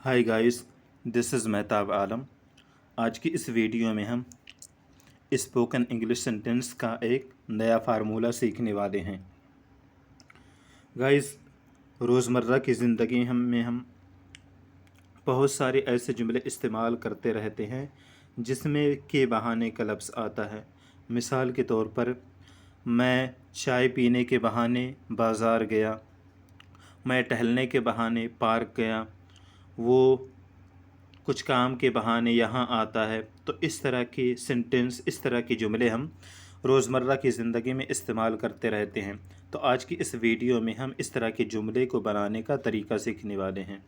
Hi guys, this is Mehtab Alam. आज की इस वीडियो में हम स्पोकन इंग्लिश सेंटेंस का एक नया फार्मूला सीखने वाले हैं। गाइस, रोज़मर्रा की ज़िंदगी में हम बहुत सारे ऐसे जुमले इस्तेमाल करते रहते हैं जिसमें के बहाने का लफ्ज़ आता है। मिसाल के तौर पर, मैं चाय पीने के बहाने बाज़ार गया, मैं टहलने के बहाने पार्क गया, वो कुछ काम के बहाने यहाँ आता है। तो इस तरह के सेंटेंस, इस तरह के जुमले हम रोज़मर्रा की ज़िंदगी में इस्तेमाल करते रहते हैं। तो आज की इस वीडियो में हम इस तरह के जुमले को बनाने का तरीका सीखने वाले हैं।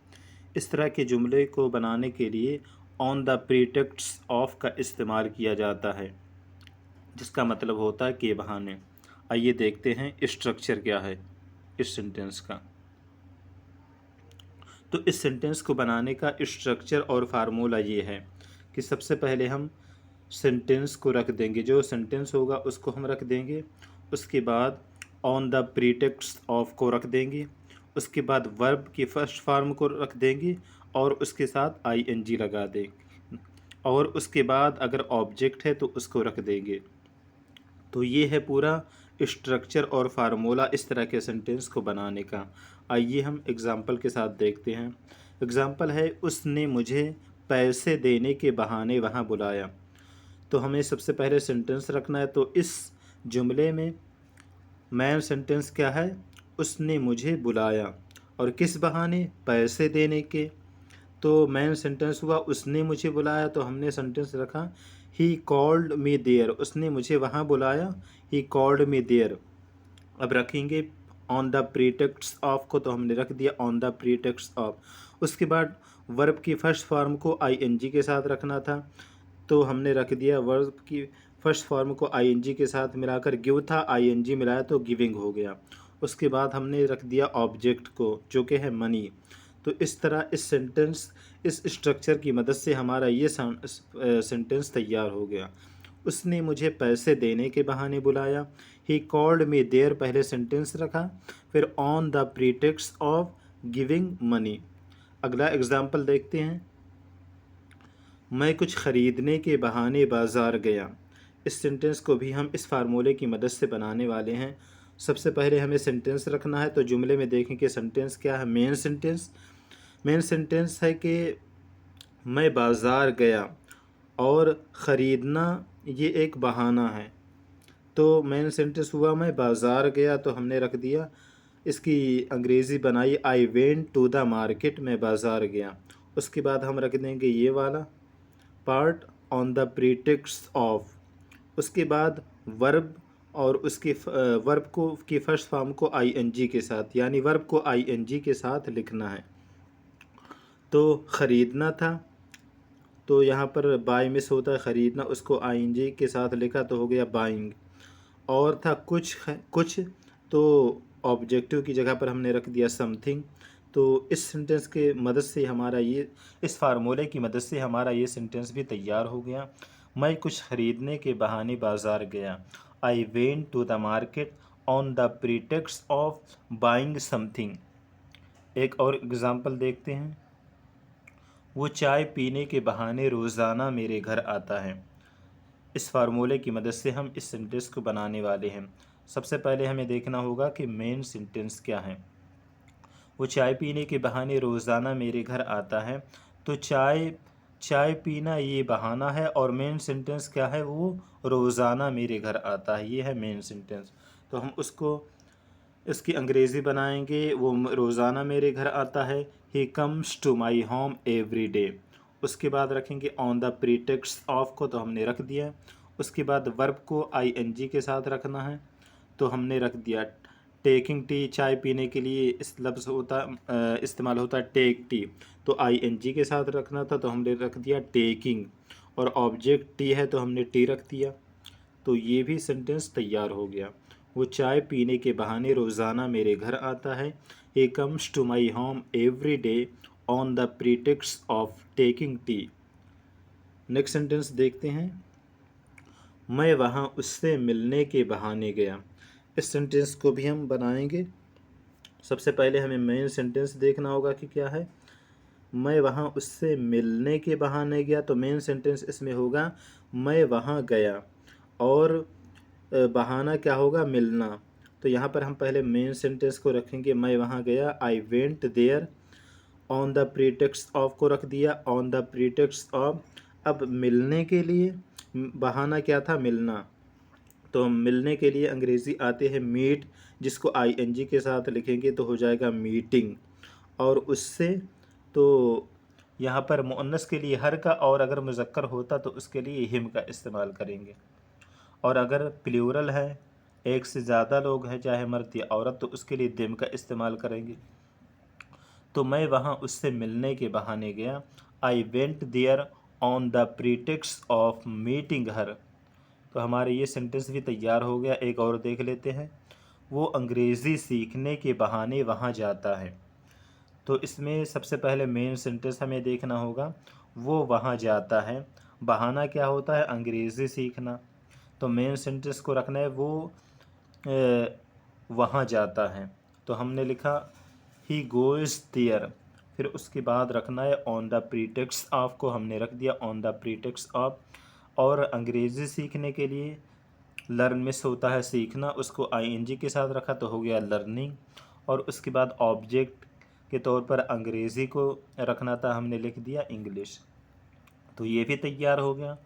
इस तरह के जुमले को बनाने के लिए ऑन द प्रीटेक्स्ट ऑफ का इस्तेमाल किया जाता है, जिसका मतलब होता है के बहाने। आइए देखते हैं स्ट्रक्चर क्या है इस सेंटेंस का। तो इस सेंटेंस को बनाने का स्ट्रक्चर और फार्मूला ये है कि सबसे पहले हम सेंटेंस को रख देंगे, जो सेंटेंस होगा उसको हम रख देंगे। उसके बाद ऑन द प्रीटेक्स्ट ऑफ को रख देंगे। उसके बाद वर्ब की फर्स्ट फॉर्म को रख देंगे और उसके साथ आईएनजी लगा देंगे। और उसके बाद अगर ऑब्जेक्ट है तो उसको रख देंगे। तो ये है पूरा स्ट्रक्चर और फार्मूला इस तरह के सेंटेंस को बनाने का। आइए हम एग्ज़ाम्पल के साथ देखते हैं। एग्ज़ाम्पल है, उसने मुझे पैसे देने के बहाने वहाँ बुलाया। तो हमें सबसे पहले सेंटेंस रखना है। तो इस जुमले में मेन सेंटेंस क्या है? उसने मुझे बुलाया। और किस बहाने? पैसे देने के। तो मेन सेंटेंस हुआ उसने मुझे बुलाया, तो हमने सेंटेंस रखा ही कॉल्ड मी देयर। उसने मुझे वहाँ बुलाया, ही कॉल्ड मी देयर। अब रखेंगे ऑन द प्रीटेक्स्ट ऑफ को, तो हमने रख दिया ऑन द प्रीटेक्स्ट ऑफ। उसके बाद वर्ब की फर्स्ट फॉर्म को आईएनजी के साथ रखना था, तो हमने रख दिया वर्ब की फर्स्ट फॉर्म को आईएनजी के साथ मिलाकर गिव था, आईएनजी मिलाया तो गिविंग हो गया। उसके बाद हमने रख दिया ऑब्जेक्ट को, जो कि है मनी। तो इस तरह इस स्ट्रक्चर की मदद से हमारा ये सेंटेंस तैयार हो गया। उसने मुझे पैसे देने के बहाने बुलाया। ही कॉल्ड मी देयर पहले सेंटेंस रखा, फिर on the pretext of giving money. अगला एग्जाम्पल देखते हैं। मैं कुछ ख़रीदने के बहाने बाज़ार गया। इस सेंटेंस को भी हम इस फार्मूले की मदद से बनाने वाले हैं। सबसे पहले हमें सेंटेंस रखना है। तो जुमले में देखें कि सेंटेंस क्या है। मेन सेंटेंस है कि मैं बाज़ार गया, और ख़रीदना ये एक बहाना है। तो मेन सेंटेंस हुआ मैं बाज़ार गया, तो हमने रख दिया, इसकी अंग्रेज़ी बनाई I went to the market. मैं बाज़ार गया। उसके बाद हम रख देंगे ये वाला part on the pretext of. उसके बाद वर्ब, और उसके वर्ब को की फर्स्ट फॉर्म को आईएनजी के साथ, यानी वर्ब को आईएनजी के साथ लिखना है। तो ख़रीदना था, तो यहाँ पर बाय मिस होता है, ख़रीदना, उसको आईएनजी के साथ लिखा तो हो गया बाइंग। और था कुछ, तो ऑब्जेक्टिव की जगह पर हमने रख दिया समथिंग। तो इस सेंटेंस के मदद से हमारा ये इस फार्मूले की मदद से हमारा ये सेंटेंस भी तैयार हो गया। मैं कुछ ख़रीदने के बहाने बाज़ार गया। I went to the market on the pretext of buying something. एक और एग्ज़ाम्पल देखते हैं। वो चाय पीने के बहाने रोज़ाना मेरे घर आता है। इस फार्मूले की मदद से हम इस सेंटेंस को बनाने वाले हैं। सबसे पहले हमें देखना होगा कि मेन सेंटेंस क्या है। वो चाय पीने के बहाने रोज़ाना मेरे घर आता है। तो चाय चाय पीना ये बहाना है, और मेन सेंटेंस क्या है? वो रोज़ाना मेरे घर आता है। ये है मेन सेंटेंस। तो हम उसको इसकी अंग्रेज़ी बनाएंगे। वो रोज़ाना मेरे घर आता है, he comes to my home every day. उसके बाद रखेंगे ऑन द प्रीटेक्स्ट ऑफ को, तो हमने रख दिया। उसके बाद वर्ब को आईएनजी के साथ रखना है, तो हमने रख दिया टेकिंग टी। चाय पीने के लिए इस लफ्ज़ इस्तेमाल होता है टेक टी, तो आईएनजी के साथ रखना था, तो हमने रख दिया टेकिंग। और ऑब्जेक्ट टी है, तो हमने टी रख दिया। तो ये भी सेंटेंस तैयार हो गया। वो चाय पीने के बहाने रोज़ाना मेरे घर आता है। He comes to my home every day on the pretext of taking tea. Next sentence देखते हैं। मैं वहाँ उससे मिलने के बहाने गया। इस सेंटेंस को भी हम बनाएंगे। सबसे पहले हमें मेन सेंटेंस देखना होगा कि क्या है। मैं वहाँ उससे मिलने के बहाने गया, तो मेन सेंटेंस इसमें होगा मैं वहाँ गया। और बहाना क्या होगा, मिलना। तो यहाँ पर हम पहले मेन सेंटेंस को रखेंगे, मैं वहाँ गया, I went there. On the pretext of को रख दिया, ऑन द प्रीटेक्स्ट ऑफ। अब मिलने के लिए बहाना क्या था, मिलना। तो मिलने के लिए अंग्रेज़ी आते हैं मीट, जिसको आईएनजी के साथ लिखेंगे तो हो जाएगा मीटिंग। और उससे, तो यहाँ पर मुअन्नस के लिए हर का, और अगर मुज़क्कर होता तो उसके लिए हिम का इस्तेमाल करेंगे। और अगर प्लूरल है, एक से ज़्यादा लोग हैं, चाहे मर्द या औरत, तो उसके लिए दिम का इस्तेमाल करेंगे। तो मैं वहाँ उससे मिलने के बहाने गया, I went there on the pretext of meeting her. तो हमारे ये सेंटेंस भी तैयार हो गया। एक और देख लेते हैं, वो अंग्रेज़ी सीखने के बहाने वहाँ जाता है। तो इसमें सबसे पहले मेन सेंटेंस हमें देखना होगा, वो वहाँ जाता है। बहाना क्या होता है, अंग्रेज़ी सीखना। तो मेन सेंटेंस को रखना है, वो वहाँ जाता है। तो हमने लिखा ही गोज़ देयर। फिर उसके बाद रखना है ऑन द प्रीटेक्स्ट ऑफ को हमने रख दिया ऑन द प्रीटेक्स्ट ऑफ। और अंग्रेज़ी सीखने के लिए लर्न मिस होता है सीखना, उसको आईएनजी के साथ रखा तो हो गया लर्निंग। और उसके बाद ऑब्जेक्ट के तौर पर अंग्रेज़ी को रखना था, हमने लिख दिया इंग्लिश। तो ये भी तैयार हो गया,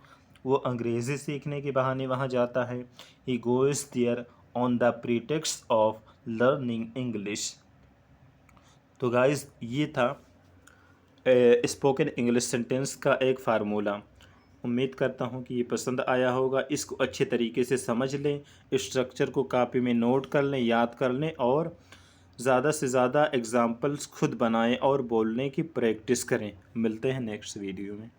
वो अंग्रेज़ी सीखने के बहाने वहाँ जाता है, he goes there on the pretext of learning English. तो गाइस ये था स्पोकन इंग्लिश सेंटेंस का एक फार्मूला। उम्मीद करता हूँ कि ये पसंद आया होगा। इसको अच्छे तरीके से समझ लें, स्ट्रक्चर को कॉपी में नोट कर लें, याद कर लें, और ज़्यादा से ज़्यादा एग्ज़ाम्पल्स खुद बनाएं और बोलने की प्रैक्टिस करें। मिलते हैं नेक्स्ट वीडियो में।